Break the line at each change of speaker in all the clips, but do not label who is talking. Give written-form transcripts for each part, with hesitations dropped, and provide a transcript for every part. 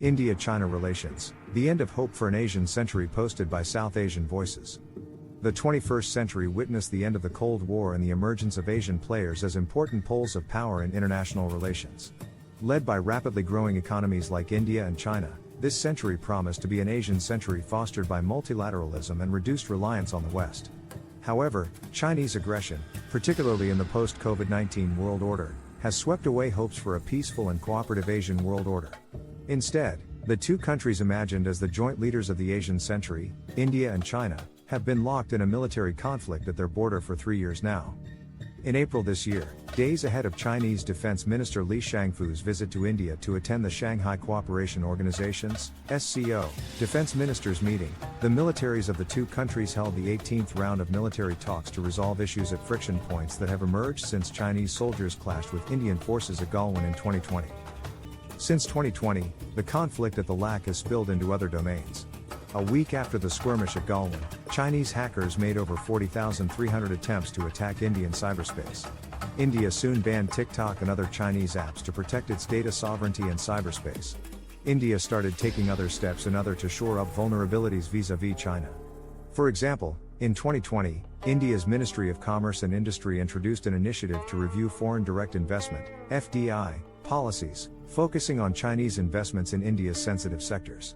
India-China relations, the end of hope for an Asian century, posted by South Asian Voices. The 21st century witnessed the end of the Cold War and the emergence of Asian players as important poles of power in international relations. Led by rapidly growing economies like India and China, this century promised to be an Asian century fostered by multilateralism and reduced reliance on the West. However, Chinese aggression, particularly in the post-COVID-19 world order, has swept away hopes for a peaceful and cooperative Asian world order. Instead, the two countries imagined as the joint leaders of the Asian century, India and China, have been locked in a military conflict at their border for 3 years now. In April this year, days ahead of Chinese Defense Minister Li Shangfu's visit to India to attend the Shanghai Cooperation Organization's (SCO) defense ministers meeting, the militaries of the two countries held the 18th round of military talks to resolve issues at friction points that have emerged since Chinese soldiers clashed with Indian forces at Galwan in 2020. Since 2020, the conflict at the LAC has spilled into other domains. A week after the skirmish at Galwan, Chinese hackers made over 40,300 attempts to attack Indian cyberspace. India soon banned TikTok and other Chinese apps to protect its data sovereignty and cyberspace. India started taking other steps to shore up vulnerabilities vis-à-vis China. For example, in 2020, India's Ministry of Commerce and Industry introduced an initiative to review foreign direct investment (FDI) policies, focusing on Chinese investments in India's sensitive sectors.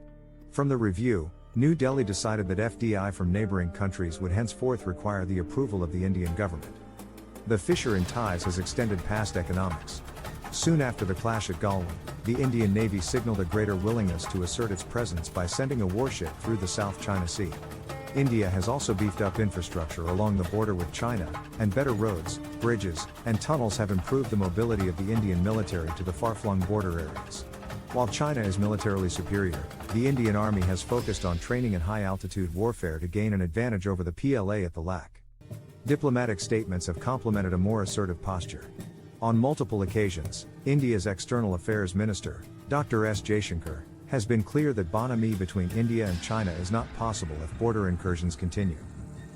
From the review, New Delhi decided that FDI from neighboring countries would henceforth require the approval of the Indian government. The fissure in ties has extended past economics. Soon after the clash at Galwan, the Indian Navy signaled a greater willingness to assert its presence by sending a warship through the South China Sea. India has also beefed up infrastructure along the border with China, and better roads, bridges, and tunnels have improved the mobility of the Indian military to the far-flung border areas. While China is militarily superior, the Indian Army has focused on training and high-altitude warfare to gain an advantage over the PLA at the LAC. Diplomatic statements have complemented a more assertive posture. On multiple occasions, India's External Affairs Minister, Dr. S. Jaishankar, has been clear that bonhomie between India and China is not possible if border incursions continue.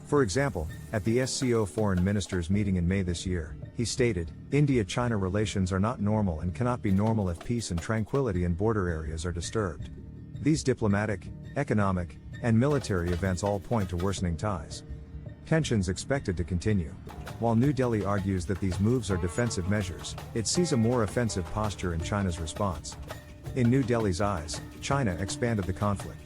For example, at the SCO Foreign Ministers meeting in May this year, he stated, "India-China relations are not normal and cannot be normal if peace and tranquility in border areas are disturbed." These diplomatic, economic, and military events all point to worsening ties. Tensions expected to continue. While New Delhi argues that these moves are defensive measures, it sees a more offensive posture in China's response. In New Delhi's eyes, China expanded the conflict.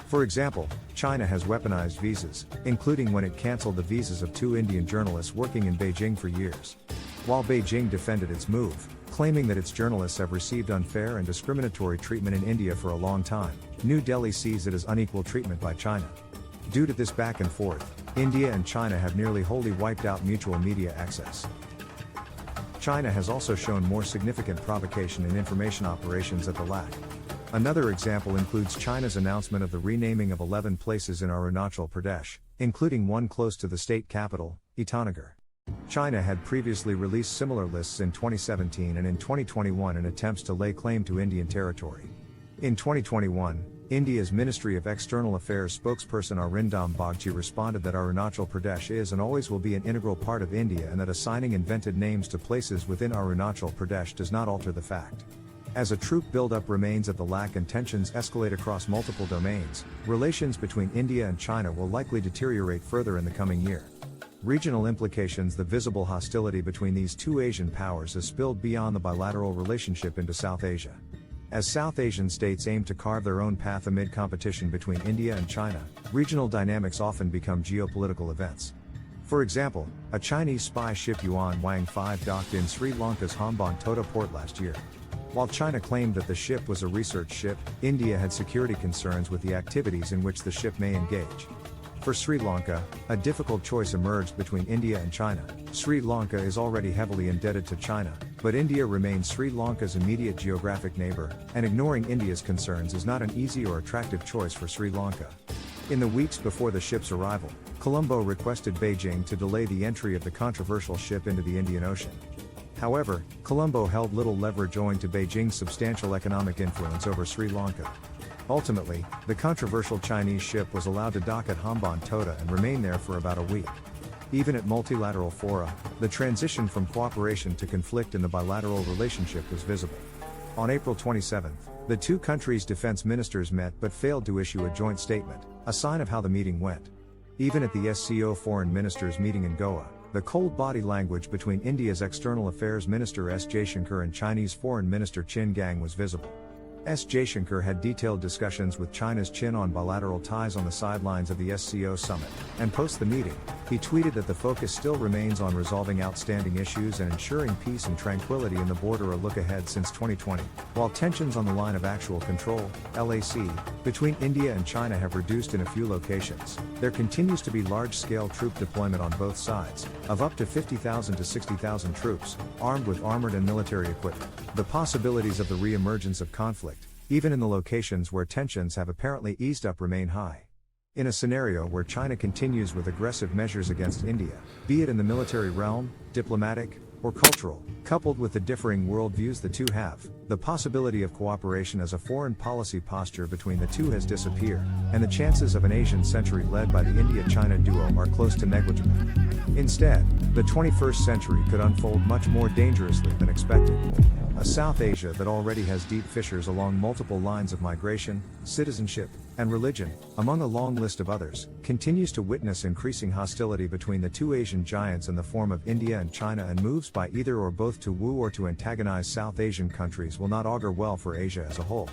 For example, China has weaponized visas, including when it cancelled the visas of 2 Indian journalists working in Beijing for years. While Beijing defended its move, claiming that its journalists have received unfair and discriminatory treatment in India for a long time, New Delhi sees it as unequal treatment by China. Due to this back and forth, India and China have nearly wholly wiped out mutual media access. China has also shown more significant provocation in information operations at the LAC. Another example includes China's announcement of the renaming of 11 places in Arunachal Pradesh, including one close to the state capital, Itanagar. China had previously released similar lists in 2017 and in 2021 in attempts to lay claim to Indian territory. In 2021, India's Ministry of External Affairs spokesperson Arindam Bagchi responded that Arunachal Pradesh is and always will be an integral part of India and that assigning invented names to places within Arunachal Pradesh does not alter the fact. As a troop buildup remains at the LAC and tensions escalate across multiple domains, relations between India and China will likely deteriorate further in the coming year. Regional implications: the visible hostility between these two Asian powers has spilled beyond the bilateral relationship into South Asia. As South Asian states aim to carve their own path amid competition between India and China, regional dynamics often become geopolitical events. For example, a Chinese spy ship Yuan Wang 5 docked in Sri Lanka's Hambantota port last year. While China claimed that the ship was a research ship, India had security concerns with the activities in which the ship may engage. For Sri Lanka, a difficult choice emerged between India and China. Sri Lanka is already heavily indebted to China, but India remains Sri Lanka's immediate geographic neighbor, and ignoring India's concerns is not an easy or attractive choice for Sri Lanka. In the weeks before the ship's arrival, Colombo requested Beijing to delay the entry of the controversial ship into the Indian Ocean. However, Colombo held little leverage owing to Beijing's substantial economic influence over Sri Lanka. Ultimately, the controversial Chinese ship was allowed to dock at Hambantota and remain there for about a week. Even at multilateral fora, the transition from cooperation to conflict in the bilateral relationship was visible. On April 27, The two countries' defense ministers met but failed to issue a joint statement, a sign of how the meeting went. Even at the SCO foreign ministers meeting in Goa, the cold body language between India's External Affairs Minister S. Jaishankar and Chinese Foreign Minister Qin Gang was visible. S. Jaishankar had detailed discussions with China's Qin on bilateral ties on the sidelines of the SCO summit, and post the meeting, he tweeted that the focus still remains on resolving outstanding issues and ensuring peace and tranquility in the border. A look ahead: since 2020, while tensions on the line of actual control, LAC, between India and China have reduced in a few locations, there continues to be large-scale troop deployment on both sides, of up to 50,000 to 60,000 troops, armed with armored and military equipment. The possibilities of the re-emergence of conflict, even in the locations where tensions have apparently eased up, remain high. In a scenario where China continues with aggressive measures against India, be it in the military realm, diplomatic, or cultural, coupled with the differing worldviews the two have, the possibility of cooperation as a foreign policy posture between the two has disappeared, and the chances of an Asian century led by the India-China duo are close to negligible. Instead, the 21st century could unfold much more dangerously than expected. A South Asia that already has deep fissures along multiple lines of migration, citizenship, and religion, among a long list of others, continues to witness increasing hostility between the two Asian giants in the form of India and China, and moves by either or both to woo or to antagonize South Asian countries will not augur well for Asia as a whole.